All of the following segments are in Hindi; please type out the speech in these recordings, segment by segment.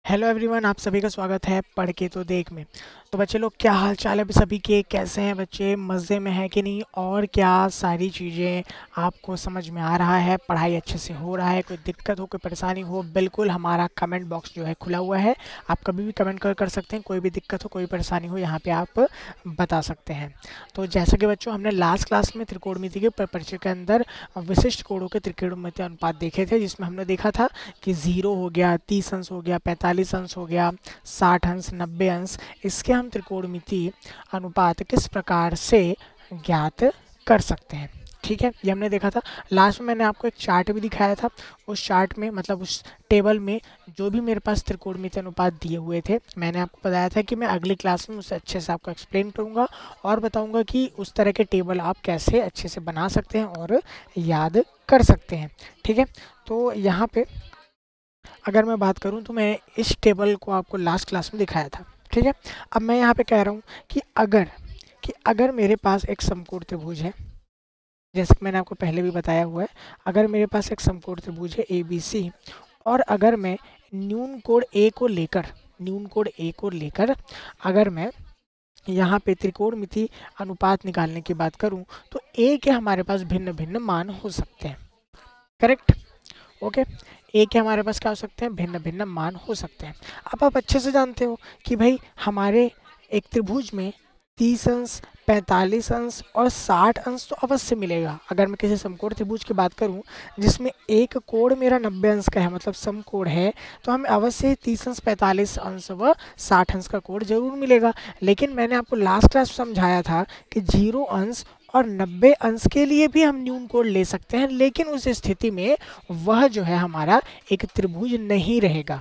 हेलो एवरीवन, आप सभी का स्वागत है पढ़ के तो देख में। तो बच्चे लोग, क्या हाल चाल है सभी के? कैसे हैं बच्चे? मज़े में है कि नहीं? और क्या सारी चीज़ें आपको समझ में आ रहा है? पढ़ाई अच्छे से हो रहा है? कोई दिक्कत हो, कोई परेशानी हो, बिल्कुल हमारा कमेंट बॉक्स जो है खुला हुआ है। आप कभी भी कमेंट कर सकते हैं। कोई भी दिक्कत हो, कोई परेशानी हो, यहाँ पे आप बता सकते हैं। तो जैसा कि बच्चों, हमने लास्ट क्लास में त्रिकोणमिति के परिचय के अंदर विशिष्ट कोणों के त्रिकोणमितीय अनुपात देखे थे, जिसमें हमने देखा था कि 0 हो गया, 30 अंश हो गया, 45 अंश हो गया, 60 अंश, 90 अंश, इसके हम त्रिकोणमितीय अनुपात किस प्रकार से ज्ञात कर सकते हैं। ठीक है, ये हमने देखा था। लास्ट में मैंने आपको एक चार्ट भी दिखाया था। उस चार्ट में, मतलब उस टेबल में, जो भी मेरे पास त्रिकोणमितीय अनुपात दिए हुए थे, मैंने आपको बताया था कि मैं अगली क्लास में उसे अच्छे से आपको एक्सप्लेन करूंगा और बताऊंगा कि उस तरह के टेबल आप कैसे अच्छे से बना सकते हैं और याद कर सकते हैं। ठीक है, तो यहाँ पे अगर मैं बात करूं तो मैं इस टेबल को आपको लास्ट क्लास में दिखाया था। ठीक है, अब मैं यहाँ पे कह रहा हूँ कि अगर मेरे पास एक समकोण त्रिभुज है, जैसे कि मैंने आपको पहले भी बताया हुआ है, अगर मेरे पास एक समकोण त्रिभुज है ए बी सी, और अगर मैं न्यून कोण ए को लेकर अगर मैं यहाँ पे त्रिकोणमिति अनुपात निकालने की बात करूँ, तो ए के हमारे पास भिन्न भिन्न मान हो सकते हैं। करेक्ट? ओके, ए के हमारे पास क्या हो सकते हैं? भिन्न भिन्न मान हो सकते हैं। अब आप अच्छे से जानते हो कि भाई हमारे एक त्रिभुज में 30 अंश, 45 अंश और 60 अंश तो अवश्य मिलेगा। अगर मैं किसी समकोण त्रिभुज की बात करूं जिसमें एक कोण मेरा 90 अंश का है, मतलब समकोण है, तो हमें अवश्य ही 30 अंश, 45 अंश व 60 अंश का कोण जरूर मिलेगा। लेकिन मैंने आपको लास्ट क्लास समझाया था कि 0 अंश और 90 अंश के लिए भी हम न्यून कोण ले सकते हैं, लेकिन उस स्थिति में वह जो है हमारा एक त्रिभुज नहीं रहेगा।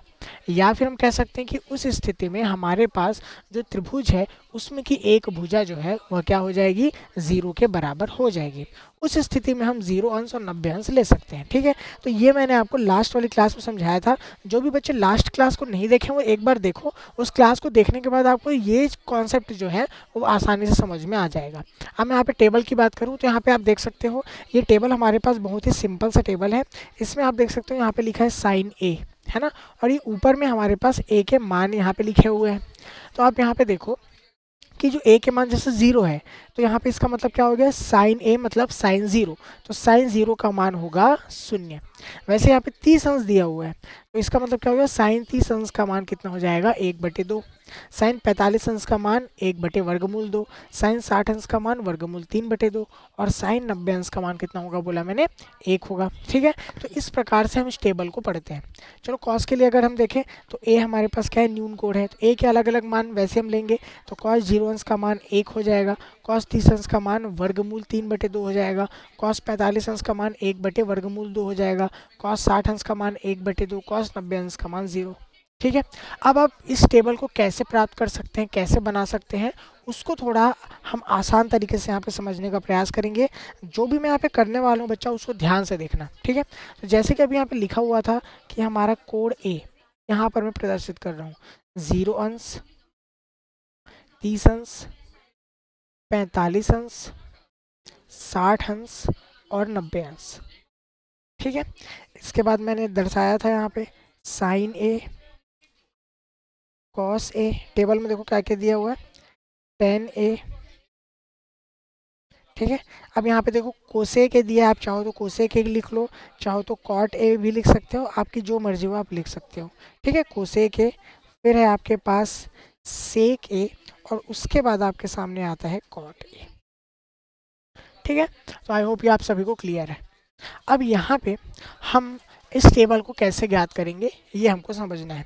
या फिर हम कह सकते हैं कि उस स्थिति में हमारे पास जो त्रिभुज है उसमें की एक भुजा जो है वह क्या हो जाएगी? 0 के बराबर हो जाएगी। उस स्थिति में हम 0 अंश और 90 अंश ले सकते हैं। ठीक है, तो ये मैंने आपको लास्ट वाली क्लास में समझाया था। जो भी बच्चे लास्ट क्लास को नहीं देखे वो एक बार देखो। उस क्लास को देखने के बाद आपको ये कॉन्सेप्ट जो है वो आसानी से समझ में आ जाएगा। अब मैं यहाँ पे टेबल की बात करूँ तो यहाँ पे आप देख सकते हो, ये टेबल हमारे पास बहुत ही सिंपल सा टेबल है। इसमें आप देख सकते हो यहाँ पे लिखा है साइन ए, है ना, और ये ऊपर में हमारे पास ए के मान यहाँ पे लिखे हुए हैं। तो आप यहाँ पे देखो कि जो ए के मान जैसे 0 है, तो यहाँ पे इसका मतलब क्या हो गया? साइन ए मतलब साइन 0, तो साइन 0 का मान होगा 0। वैसे यहाँ पे 30 अंश दिया हुआ है, तो इसका मतलब क्या हो गया? साइन 30 अंश का मान कितना हो जाएगा? 1/2। साइन 45 अंश का मान 1/वर्गमूल 2। साइन 60 अंश का मान वर्गमूल 3/2। और साइन 90 अंश का मान कितना होगा बोला मैंने? 1 होगा। ठीक है, तो इस प्रकार से हम इस टेबल को पढ़ते हैं। चलो, कॉस के लिए अगर हम देखें तो ए हमारे पास क्या है? न्यून कोण है, तो ए के अलग अलग मान वैसे हम लेंगे। तो कॉस 0 अंश का मान 1 हो जाएगा, कॉस 30 अंश का मान वर्गमूल 3/2 हो जाएगा, कॉस 45 अंश का मान 1/वर्गमूल 2 हो जाएगा, कॉस 60 अंश का मान 1/2, कॉस 90 अंश का मान 0। ठीक है, अब आप इस टेबल को कैसे प्राप्त कर सकते हैं, कैसे बना सकते हैं, उसको थोड़ा हम आसान तरीके से यहाँ पे समझने का प्रयास करेंगे। जो भी मैं यहाँ पे करने वाला हूँ बच्चा, उसको ध्यान से देखना। ठीक है, तो जैसे कि अभी यहाँ पे लिखा हुआ था कि हमारा कोण ए, यहाँ पर मैं प्रदर्शित कर रहा हूँ 0 अंश, 30 अंश, 45 अंश, 60 अंश और 90 अंश। ठीक है, इसके बाद मैंने दर्शाया था यहाँ पे sign A, cos A, table में देखो क्या क्या दिया हुआ है, टेन ए। ठीक है, अब यहाँ पे देखो कोसेक ए दिया है, आप चाहो तो कोसेक ए लिख लो, चाहो तो कॉट ए भी लिख सकते हो, आपकी जो मर्जी हो आप लिख सकते हो। ठीक है, कोसेक ए, फिर है आपके पास सेक ए, और उसके बाद आपके सामने आता है कॉट ए। ठीक है, तो आई होप ये आप सभी को क्लियर है। अब यहाँ पे हम इस टेबल को कैसे ज्ञात करेंगे ये हमको समझना है।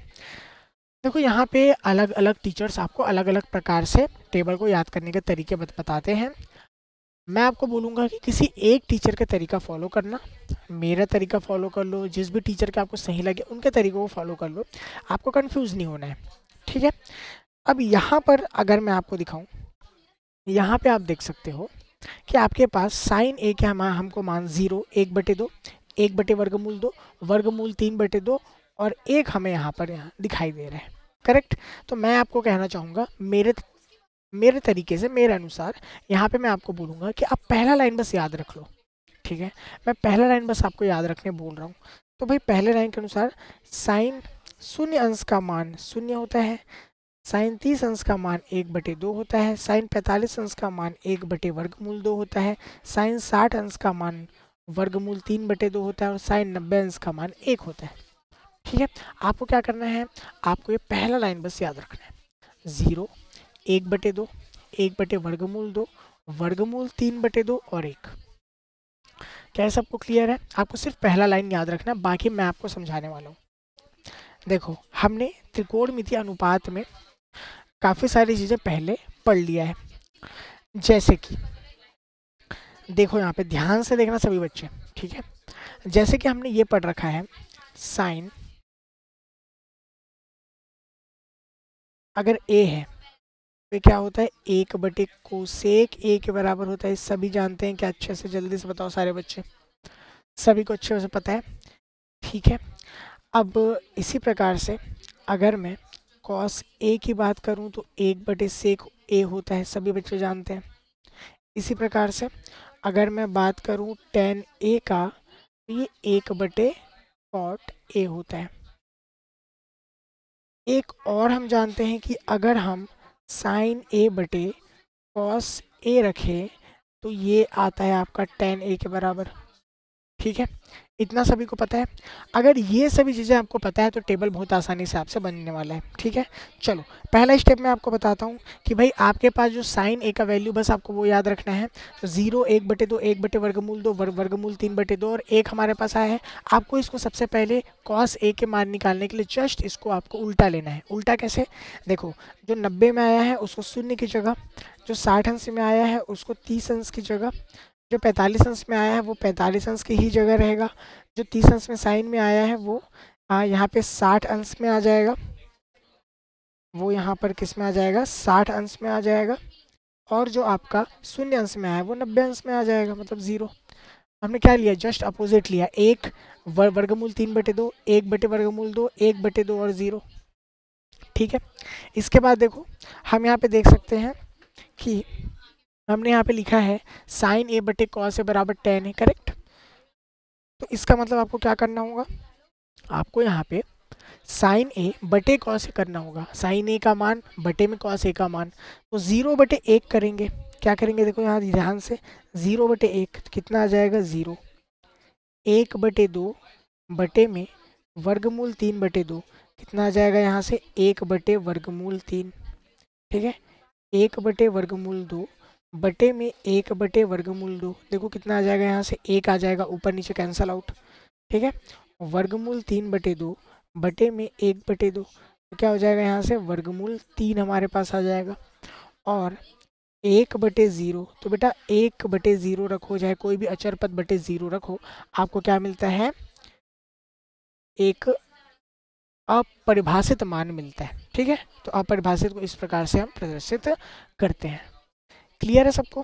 देखो, यहाँ पे अलग अलग टीचर्स आपको अलग अलग प्रकार से टेबल को याद करने के तरीके बताते हैं। मैं आपको बोलूँगा कि किसी एक टीचर का तरीका फॉलो करना, मेरा तरीका फॉलो कर लो, जिस भी टीचर के आपको सही लगे उनके तरीकों को फॉलो कर लो, आपको कंफ्यूज नहीं होना है। ठीक है, अब यहाँ पर अगर मैं आपको दिखाऊं, यहाँ पे आप देख सकते हो कि आपके पास साइन ए के हमको मान 0, 1/2, 1/वर्गमूल 2, वर्गमूल 3/2 और 1 हमें यहाँ पर दिखाई दे रहा है। करेक्ट? तो मैं आपको कहना चाहूँगा, मेरे तरीके से, मेरे अनुसार यहाँ पे मैं आपको बोलूँगा कि आप पहला लाइन बस याद रख लो। ठीक है, मैं पहला लाइन बस आपको याद रखने बोल रहा हूँ। तो भाई पहले लाइन के अनुसार साइन शून्य अंश का मान शून्य होता है, साइन 30 अंश का मान 1/2 होता है, साइन 45 अंश का मान 1/वर्गमूल 2 होता है, साइन 60 अंश का मान वर्गमूल 3/2 होता है और साइन 90 अंश का मान 1 होता है। ठीक है, आपको क्या करना है, आपको ये पहला लाइन बस याद रखना है, 0 1/2 1/वर्गमूल 2 वर्गमूल 3/2 और 1। क्या सबको क्लियर है? आपको सिर्फ पहला लाइन याद रखना, बाकी मैं आपको समझाने वाला हूँ। देखो, हमने त्रिकोणमितीय अनुपात में काफ़ी सारी चीज़ें पहले पढ़ लिया है, जैसे कि देखो यहाँ पे ध्यान से देखना सभी बच्चे, ठीक है। जैसे कि हमने ये पढ़ रखा है, साइन अगर ए है तो क्या होता है, 1/कोसेक ए के बराबर होता है। सभी जानते हैं क्या? अच्छे से जल्दी से बताओ सारे बच्चे, सभी को अच्छे से पता है, ठीक है। अब इसी प्रकार से अगर मैं कॉस ए की बात करूं तो 1/सेक ए होता है, सभी बच्चे जानते हैं। इसी प्रकार से अगर मैं बात करूं टेन ए का तो ये 1/कॉट ए होता है। एक और हम जानते हैं कि अगर हम साइन a/कॉस ए रखें तो ये आता है आपका टेन ए के बराबर, ठीक है। इतना सभी को पता है। अगर ये सभी चीज़ें आपको पता है तो टेबल बहुत आसानी से आपसे बनने वाला है, ठीक है। चलो, पहला स्टेप मैं आपको बताता हूँ कि भाई आपके पास जो साइन ए का वैल्यू, बस आपको वो याद रखना है। तो 0 1/2 1/वर्गमूल 2 वर्गमूल 3/2 और 1 हमारे पास आया है। आपको इसको सबसे पहले कॉस ए के मान निकालने के लिए जस्ट इसको आपको उल्टा लेना है। उल्टा कैसे? देखो, जो 90 में आया है उसको शून्य की जगह, जो 60 अंश में आया है उसको 30 अंश की जगह, जो 45 अंश में आया है वो 45 अंश की ही जगह रहेगा, जो 30 अंश में साइन में आया है वो यहाँ पे 60 अंश में आ जाएगा, वो यहाँ पर किस में आ जाएगा, 60 अंश में आ जाएगा। और जो आपका शून्य अंश में आया है वो 90 अंश में आ जाएगा, मतलब 0। हमने क्या लिया, जस्ट अपोजिट लिया, 1 वर्गमूल 3/2 1/वर्गमूल 2 1/2 और 0, ठीक है। इसके बाद देखो, हम यहाँ पे देख सकते हैं कि हमने यहाँ पे लिखा है साइन a/कॉस ए बराबर टेन है, करेक्ट। तो इसका मतलब आपको क्या करना होगा, आपको यहाँ पे साइन ए बटे कॉस ए करना होगा। साइन ए का मान बटे में कॉस ए का मान, तो 0/1 करेंगे। क्या करेंगे, देखो यहाँ ध्यान से, 0/1 कितना आ जाएगा, 0। 1/2 बटे में वर्गमूल 3/2 कितना आ जाएगा, यहाँ से 1/वर्गमूल 3, ठीक है। 1/वर्गमूल 2 बटे में 1/वर्गमूल 2, देखो कितना आ जाएगा, यहाँ से 1 आ जाएगा, ऊपर नीचे कैंसल आउट, ठीक है। वर्गमूल 3/2 बटे में 1/2, तो क्या हो जाएगा, यहाँ से वर्गमूल 3 हमारे पास आ जाएगा। और 1/0, तो बेटा 1/0 रखो, चाहे कोई भी अचर पद बटे 0 रखो, आपको क्या मिलता है, एक अपरिभाषित मान मिलता है, ठीक है। तो अपरिभाषित को इस प्रकार से हम प्रदर्शित करते हैं। क्लियर है सबको?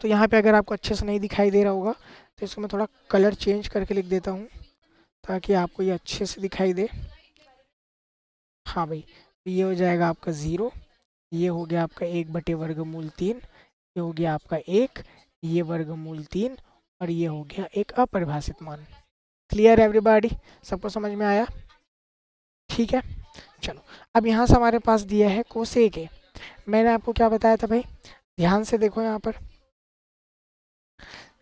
तो यहाँ पे अगर आपको अच्छे से नहीं दिखाई दे रहा होगा तो इसको मैं थोड़ा कलर चेंज करके लिख देता हूँ ताकि आपको ये अच्छे से दिखाई दे। हाँ भाई, ये हो जाएगा आपका 0, ये हो गया आपका 1/वर्गमूल 3, ये हो गया आपका 1, ये वर्गमूल 3 और ये हो गया एक अपरिभाषित मान। Clear everybody? सबको समझ में आया? ठीक है, चलो। अब यहाँ से हमारे पास दिया है कोसेक ए। मैंने आपको क्या बताया था भाई, ध्यान से देखो यहाँ पर,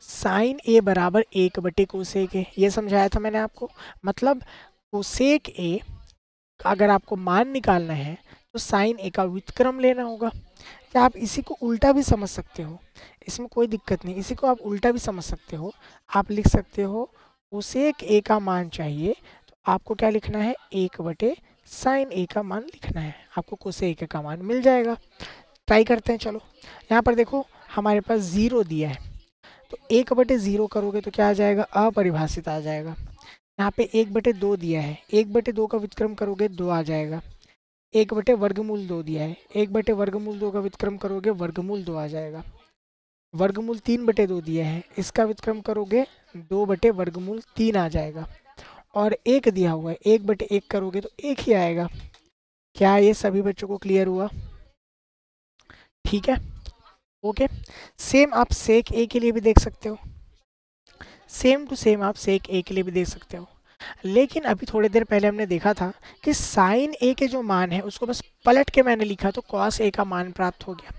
साइन ए बराबर 1/कोसेक ए, ये समझाया था मैंने आपको। मतलब कोसेक ए अगर आपको मान निकालना है तो साइन ए का व्युत्क्रम लेना होगा। या आप इसी को उल्टा भी समझ सकते हो, इसमें कोई दिक्कत नहीं, इसी को आप उल्टा भी समझ सकते हो। आप लिख सकते हो कोसेक ए का मान चाहिए तो आपको क्या लिखना है, 1/साइन ए का मान लिखना है, आपको कोसेक ए का मान मिल जाएगा। ट्राई करते हैं, चलो। यहाँ पर देखो हमारे पास 0 दिया है, तो 1/0 करोगे तो क्या आ जाएगा, अपरिभाषित आ जाएगा। यहाँ पे 1/2 दिया है, 1/2 का व्युत्क्रम करोगे 2 आ जाएगा। 1/वर्गमूल 2 दिया है, 1/वर्गमूल 2 का व्युत्क्रम करोगे वर्गमूल 2 आ जाएगा। वर्गमूल 3/2 दिया है, इसका व्युत्क्रम करोगे 2/वर्गमूल 3 आ जाएगा। और 1 दिया हुआ है, 1/1 करोगे तो 1 ही आएगा। क्या ये सभी बच्चों को क्लियर हुआ? ठीक है, ओके। सेम आप सेक ए के लिए भी देख सकते हो, सेम टू सेम आप सेक ए के लिए भी देख सकते हो। लेकिन अभी थोड़ी देर पहले हमने देखा था कि साइन ए के जो मान है उसको बस पलट के मैंने लिखा तो कॉस ए का मान प्राप्त हो गया।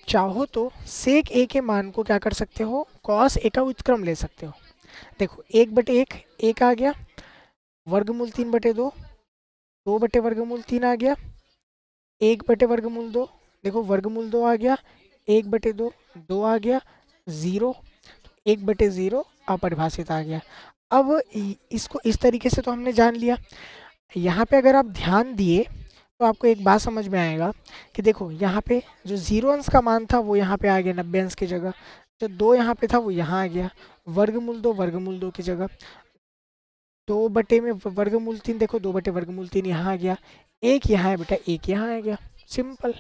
चाहो तो सेक ए के मान को क्या कर सकते हो, कॉस ए का व्युत्क्रम ले सकते हो। देखो 1/1 एक आ गया, वर्गमूल 3/2, 2/वर्गमूल 3 आ गया, 1/वर्गमूल 2, देखो वर्गमूल 2 आ गया, 1/2 2 आ गया, 0, 1/0 अपरिभाषित आ गया। अब इसको इस तरीके से तो हमने जान लिया। यहाँ पे अगर आप ध्यान दिए तो आपको एक बात समझ में आएगा कि देखो यहाँ पे जो 0 अंश का मान था वो यहाँ पे आ गया 90 अंश की जगह, जो 2 यहाँ पे था वो यहाँ आ गया, वर्गमूल 2 की जगह, 2 में वर्गमूल 3, देखो 2/वर्गमूल 3 यहाँ आ गया, एक यहाँ है बेटा, एक यहाँ आ गया, सिंपल।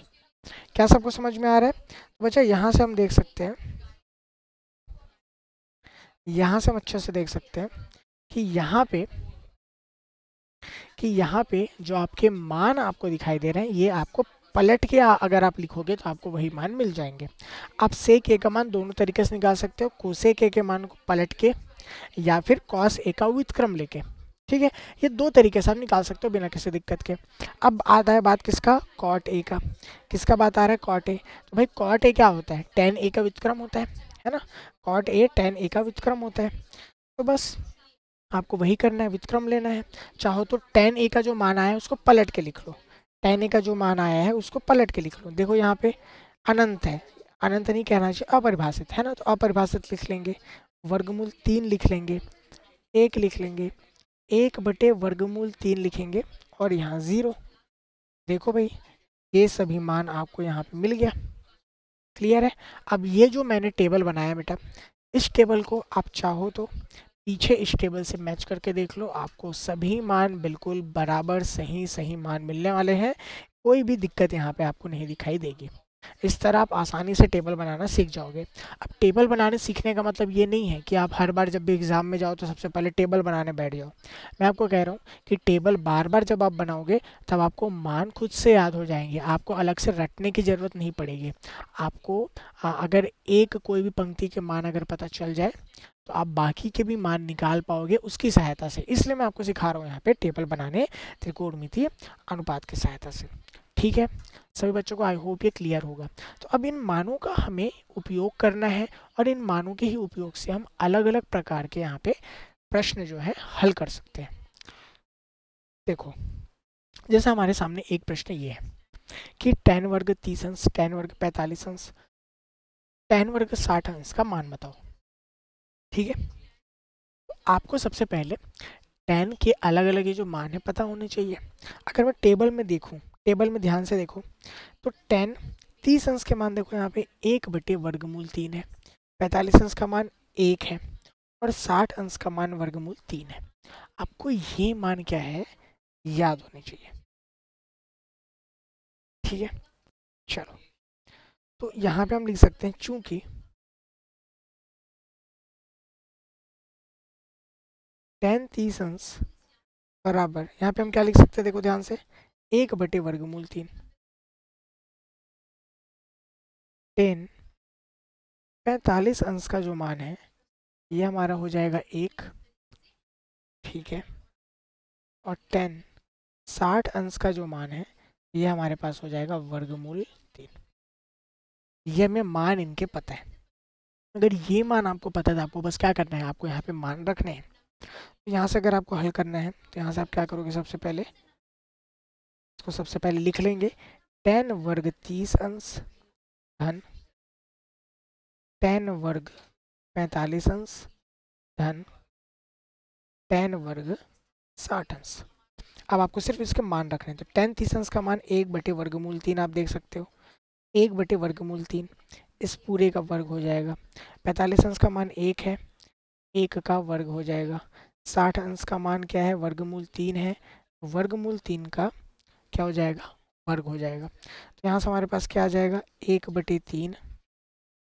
क्या सबको समझ में आ रहा है? तो बच्चा यहाँ से हम देख सकते हैं, यहाँ से हम अच्छे से देख सकते हैं कि यहाँ पे जो आपके मान आपको दिखाई दे रहे हैं ये आपको पलट के अगर आप लिखोगे तो आपको वही मान मिल जाएंगे। आप सेक ए का मान दोनों तरीके से निकाल सकते हो, कोसेक ए के मान को पलट के या फिर कॉस ए का व्युत्क्रम लेके। ठीक है, ये दो तरीके से आप निकाल सकते हो बिना किसी दिक्कत के। अब आता है बात किसका, कॉट ए का। किसका बात आ रहा है, कॉट ए। तो भाई कॉट ए क्या होता है, टेन ए का व्युत्क्रम होता है ना, कॉट ए टेन ए का व्युत्क्रम होता है। तो बस आपको वही करना है, व्युत्क्रम लेना है। चाहो तो टेन ए का जो मान आया है उसको पलट के लिख लो, टेन ए का जो मान आया है उसको पलट के लिख लो। देखो यहाँ पे अनंत है, अनंत नहीं कहना चाहिए, अपरिभाषित है ना, तो अपरिभाषित लिख लेंगे, वर्गमूल 3 लिख लेंगे, 1 लिख लेंगे, 1/वर्गमूल 3 लिखेंगे और यहाँ 0। देखो भाई ये सभी मान आपको यहाँ पे मिल गया। क्लियर है? अब ये जो मैंने टेबल बनाया बेटा, इस टेबल को आप चाहो तो पीछे इस टेबल से मैच करके देख लो, आपको सभी मान बिल्कुल बराबर सही सही मान मिलने वाले हैं। कोई भी दिक्कत यहाँ पे आपको नहीं दिखाई देगी। इस तरह आप आसानी से टेबल बनाना सीख जाओगे। अब टेबल बनाने सीखने का मतलब ये नहीं है कि आप हर बार जब भी एग्ज़ाम में जाओ तो सबसे पहले टेबल बनाने बैठ जाओ। मैं आपको कह रहा हूँ कि टेबल बार बार जब आप बनाओगे तब आपको मान खुद से याद हो जाएंगे, आपको अलग से रटने की ज़रूरत नहीं पड़ेगी। आपको अगर एक कोई भी पंक्ति के मान अगर पता चल जाए तो आप बाकी के भी मान निकाल पाओगे उसकी सहायता से। इसलिए मैं आपको सिखा रहा हूँ यहाँ पे टेबल बनाने त्रिकोणमितीय अनुपात की सहायता से। ठीक है, सभी बच्चों को आई होप ये क्लियर होगा। तो अब इन मानों का हमें उपयोग करना है और इन मानों के ही उपयोग से हम अलग अलग प्रकार के यहाँ पे प्रश्न जो है हल कर सकते हैं। देखो जैसे हमारे सामने एक प्रश्न ये है कि tan वर्ग 30 अंश, tan वर्ग 45 अंश, tan वर्ग 60 अंश का मान बताओ। ठीक है, आपको सबसे पहले tan के अलग अलग ये जो मान है पता होने चाहिए। अगर मैं टेबल में देखूं, टेबल में ध्यान से देखो तो tan 30 अंश के मान देखो यहाँ पे 1/वर्गमूल 3 है, 45 अंश का मान 1 है और 60 अंश का मान वर्गमूल 3 है। आपको ये मान क्या है याद होने चाहिए। ठीक है, चलो तो यहाँ पे हम लिख सकते हैं चूंकि tan 30 अंश बराबर, यहाँ पे हम क्या लिख सकते हैं देखो ध्यान से, 1/वर्गमूल 3, tan 45 अंश का जो मान है ये हमारा हो जाएगा 1। ठीक है, और tan 60 अंश का जो मान है ये हमारे पास हो जाएगा वर्गमूल 3। ये हमें मान इनके पता है। अगर ये मान आपको पता है तो आपको बस क्या करना है, आपको यहाँ पे मान रखने हैं। तो यहाँ से अगर आपको हल करना है तो यहाँ से आप क्या करोगे, सबसे पहले इसको सबसे पहले लिख लेंगे, tan वर्ग 30 अंश धन tan वर्ग 45 अंश धन tan वर्ग 60 अंश। अब आपको सिर्फ इसके मान रखने हैं। तो tan 30 अंश का मान 1/वर्गमूल 3 आप देख सकते हो, 1/वर्गमूल 3 इस पूरे का वर्ग हो जाएगा। 45 अंश का मान 1 है, 1 का वर्ग हो जाएगा। 60 अंश का मान क्या है, वर्गमूल 3 है, वर्गमूल 3 का क्या हो जाएगा, वर्ग हो जाएगा। तो यहाँ से हमारे पास क्या आ जाएगा, 1/3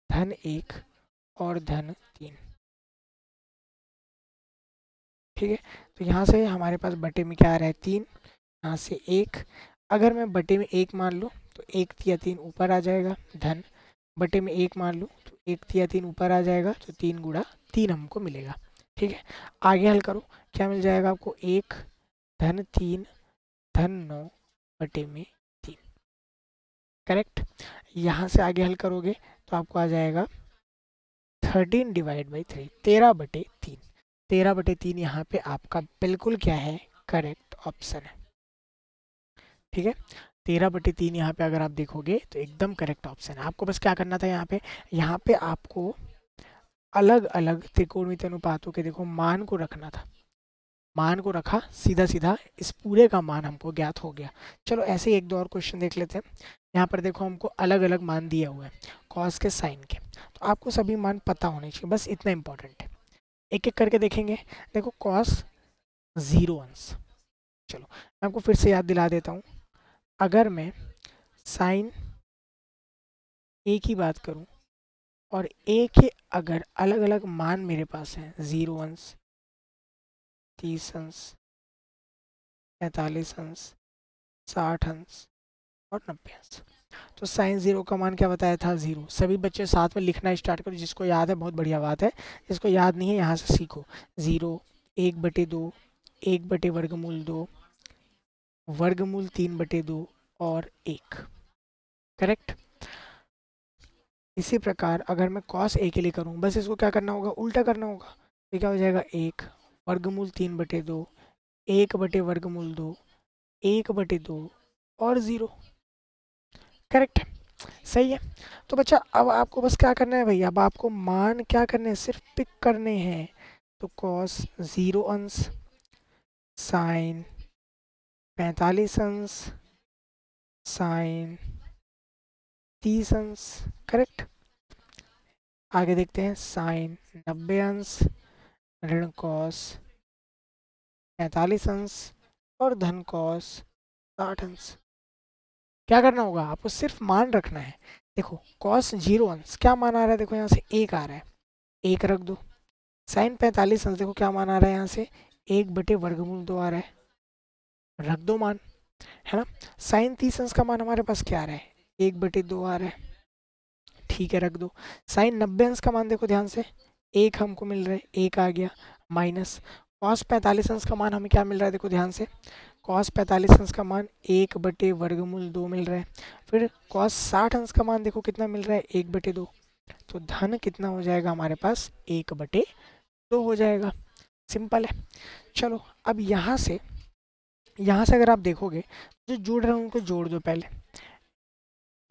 धन 1 और धन 3। ठीक है, तो यहाँ से हमारे पास बटे में क्या आ रहा है 3, यहाँ से 1। अगर मैं बटे में 1 मान लूँ तो 1/3 ऊपर आ जाएगा, धन बटे में 1 मान लूँ तो 1/3 ऊपर आ जाएगा, तो 3 × 3 हमको मिलेगा। ठीक है, आगे हल करो, क्या मिल जाएगा आपको, 1 धन 3 धन 9 बटे में 3। करेक्ट। यहाँ से आगे हल करोगे तो आपको आ जाएगा 13 डिवाइड बाई 3, 13/3। 13/3 यहाँ पे आपका बिल्कुल क्या है, करेक्ट ऑप्शन है। ठीक है, 13/3 यहाँ पे अगर आप देखोगे तो एकदम करेक्ट ऑप्शन है। आपको बस क्या करना था, यहाँ पे आपको अलग अलग त्रिकोणमितीय अनुपातों के देखो मान को रखना था, मान को रखा, सीधा सीधा इस पूरे का मान हमको ज्ञात हो गया। चलो ऐसे ही एक दो और क्वेश्चन देख लेते हैं। यहाँ पर देखो हमको अलग अलग मान दिए हुए हैं कॉस के साइन के, तो आपको सभी मान पता होने चाहिए, बस इतना इंपॉर्टेंट है। एक एक करके देखेंगे। देखो कॉस 0 अंश, चलो मैं आपको फिर से याद दिला देता हूँ। अगर मैं साइन ए की बात करूँ और ए के अगर अलग अलग मान मेरे पास हैं, 0 अंश, 30 अंश, 45 अंश, 60 अंश और 90 अंश, तो साइन 0 का मान क्या बताया था, 0। सभी बच्चे साथ में लिखना स्टार्ट करो, जिसको याद है बहुत बढ़िया बात है, जिसको याद नहीं है यहाँ से सीखो। 0, 1/2, 1/वर्गमूल 2, वर्गमूल 3/2 और 1। करेक्ट। इसी प्रकार अगर मैं कॉस ए के लिए करूँ, बस इसको क्या करना होगा, उल्टा करना होगा। तो क्या हो जाएगा, 1 वर्गमूल 3/2, 1/वर्गमूल 2, 1/2 और 0। करेक्ट, सही है। तो बच्चा अब आपको बस क्या करना है भैया, अब आपको मान क्या करने हैं, सिर्फ पिक करने हैं। तो कॉस 0 अंश, साइन 45 अंश, साइन 30 अंश। करेक्ट। आगे देखते हैं, साइन 90 अंश, ऋण कॉस 45 अंश और धन कॉस 60 अंश। क्या करना होगा, आपको सिर्फ मान रखना है। देखो कॉस 0 अंश क्या मान आ रहा है, देखो यहाँ से 1 आ रहा है, 1 रख दो। साइन 45 अंश देखो क्या मान आ रहा है, यहाँ से 1/वर्गमूल 2 आ रहा है, रख दो मान, है ना। साइन 30 अंश का मान हमारे पास क्या आ रहा है, 1/2 आ रहा है, ठीक है रख दो। साइन 90 अंश का मान देखो ध्यान से, 1 हमको मिल रहा है, 1 आ गया, माइनस कॉस 45 अंश का मान हमें क्या मिल रहा है, देखो ध्यान से, कॉस 45 अंश का मान 1/वर्गमूल 2 मिल रहा है। फिर कॉस 60 अंश का मान देखो कितना मिल रहा है, 1/2। तो धन कितना हो जाएगा हमारे पास, 1/2 हो जाएगा। सिंपल है। चलो अब यहाँ से अगर आप देखोगे जो जोड़ रहे हैं उनको जोड़ दो पहले।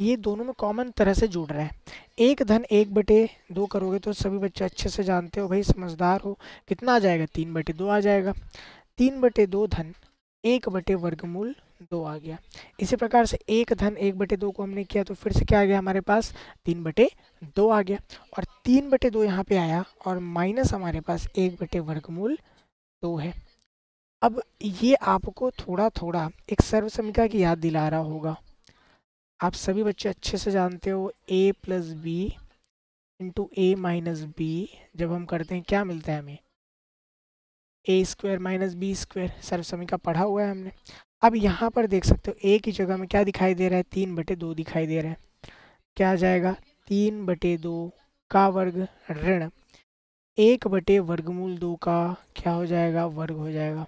ये दोनों में कॉमन तरह से जुड़ रहा है। 1 धन 1/2 करोगे तो सभी बच्चे अच्छे से जानते हो भाई, समझदार हो, कितना आ जाएगा, 3/2 आ जाएगा। 3/2 धन 1/वर्गमूल 2 आ गया। इसी प्रकार से 1 धन 1/2 को हमने किया तो फिर से क्या आ गया हमारे पास, 3/2 आ गया। और 3/2 यहाँ पे आया और माइनस हमारे पास 1/वर्गमूल 2 है। अब ये आपको थोड़ा थोड़ा एक सर्वसमीकरण की याद दिला रहा होगा। आप सभी बच्चे अच्छे से जानते हो, a + b into a - b जब हम करते हैं क्या मिलता है हमें, a² - b²। सर्वसमीकरण पढ़ा हुआ है हमने। अब यहाँ पर देख सकते हो a की जगह में क्या दिखाई दे रहा है, 3/2 दिखाई दे रहा है। क्या आ जाएगा, 3/2 का वर्ग ऋण 1/वर्गमूल 2 का क्या हो जाएगा, वर्ग हो जाएगा।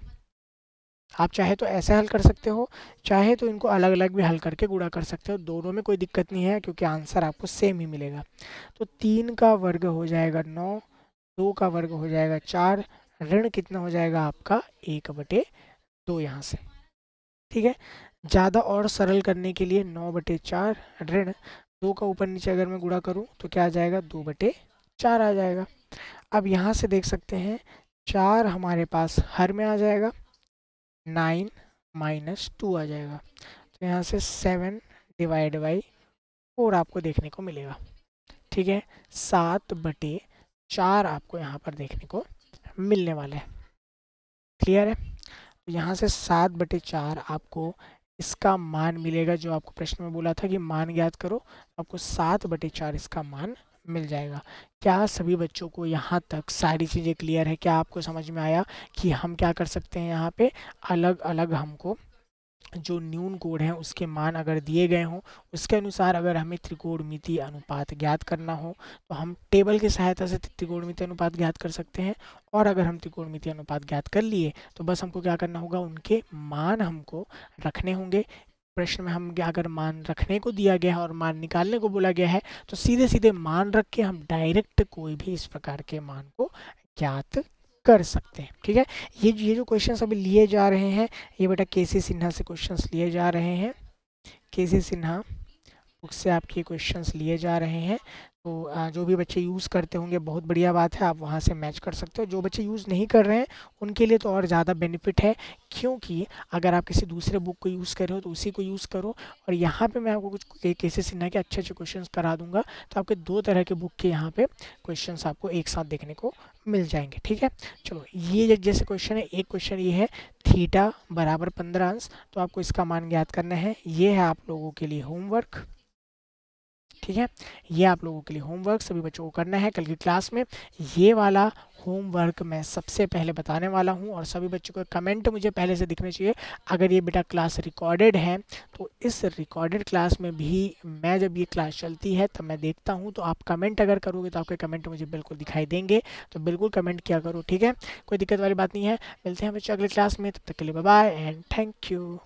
आप चाहे तो ऐसे हल कर सकते हो, चाहे तो इनको अलग अलग भी हल करके गुणा कर सकते हो, दोनों में कोई दिक्कत नहीं है क्योंकि आंसर आपको सेम ही मिलेगा। तो 3 का वर्ग हो जाएगा 9, 2 का वर्ग हो जाएगा 4, ऋण कितना हो जाएगा आपका 1/2 यहाँ से। ठीक है, ज़्यादा और सरल करने के लिए 9/4 ऋण 2 का ऊपर नीचे अगर मैं गुणा करूँ तो क्या आ जाएगा, 2/4 आ जाएगा। अब यहाँ से देख सकते हैं 4 हमारे पास हर में आ जाएगा, 9 - 2 आ जाएगा। तो यहाँ से 7/4 आपको देखने को मिलेगा। ठीक है, 7/4 आपको यहाँ पर देखने को मिलने वाला है। क्लियर है। यहाँ से 7/4 आपको इसका मान मिलेगा, जो आपको प्रश्न में बोला था कि मान ज्ञात करो, आपको 7/4 इसका मान मिल जाएगा। क्या सभी बच्चों को यहाँ तक सारी चीज़ें क्लियर है? क्या आपको समझ में आया कि हम क्या कर सकते हैं, यहाँ पे अलग अलग हमको जो न्यून कोड है उसके मान अगर दिए गए हों, उसके अनुसार अगर हमें त्रिकोणमितीय अनुपात ज्ञात करना हो तो हम टेबल की सहायता से त्रिकोणमितीय अनुपात ज्ञात कर सकते हैं। और अगर हम त्रिकोणमितीय अनुपात ज्ञात कर लिए तो बस हमको क्या करना होगा, उनके मान हमको रखने होंगे। प्रश्न में हम अगर मान रखने को दिया गया है और मान निकालने को बोला गया है तो सीधे सीधे मान रख के हम डायरेक्ट कोई भी इस प्रकार के मान को ज्ञात कर सकते हैं। ठीक है, ये जो क्वेश्चंस अभी लिए जा रहे हैं ये बेटा केसी सिन्हा से क्वेश्चंस लिए जा रहे हैं। केसी सिन्हा बुक से आपके क्वेश्चंस लिए जा रहे हैं। तो जो भी बच्चे यूज़ करते होंगे बहुत बढ़िया बात है, आप वहाँ से मैच कर सकते हो। जो बच्चे यूज़ नहीं कर रहे हैं उनके लिए तो और ज़्यादा बेनिफिट है, क्योंकि अगर आप किसी दूसरे बुक को यूज़ कर रहे हो तो उसी को यूज़ करो। और यहाँ पे मैं आपको कुछ केसी सिन्हा के अच्छे अच्छे क्वेश्चंस करा दूंगा, तो आपके 2 तरह के बुक के यहाँ पे क्वेश्चंस आपको एक साथ देखने को मिल जाएंगे। ठीक है, चलो ये जैसे क्वेश्चन है, एक क्वेश्चन ये है थीटा बराबर 15 अंश, तो आपको इसका मान ज्ञात करना है। ये है आप लोगों के लिए होमवर्क। ठीक है, ये आप लोगों के लिए होमवर्क सभी बच्चों को करना है कल की क्लास में। ये वाला होमवर्क मैं सबसे पहले बताने वाला हूँ और सभी बच्चों को कमेंट मुझे पहले से दिखने चाहिए। अगर ये बेटा क्लास रिकॉर्डेड है तो इस रिकॉर्डेड क्लास में भी मैं जब ये क्लास चलती है तब मैं देखता हूँ, तो आप कमेंट अगर करोगे तो आपके कमेंट मुझे बिल्कुल दिखाई देंगे, तो बिल्कुल कमेंट किया करो। ठीक है, कोई दिक्कत वाली बात नहीं है। मिलते हैं बच्चों अगले क्लास में, तब तक के लिए bye bye and thank you.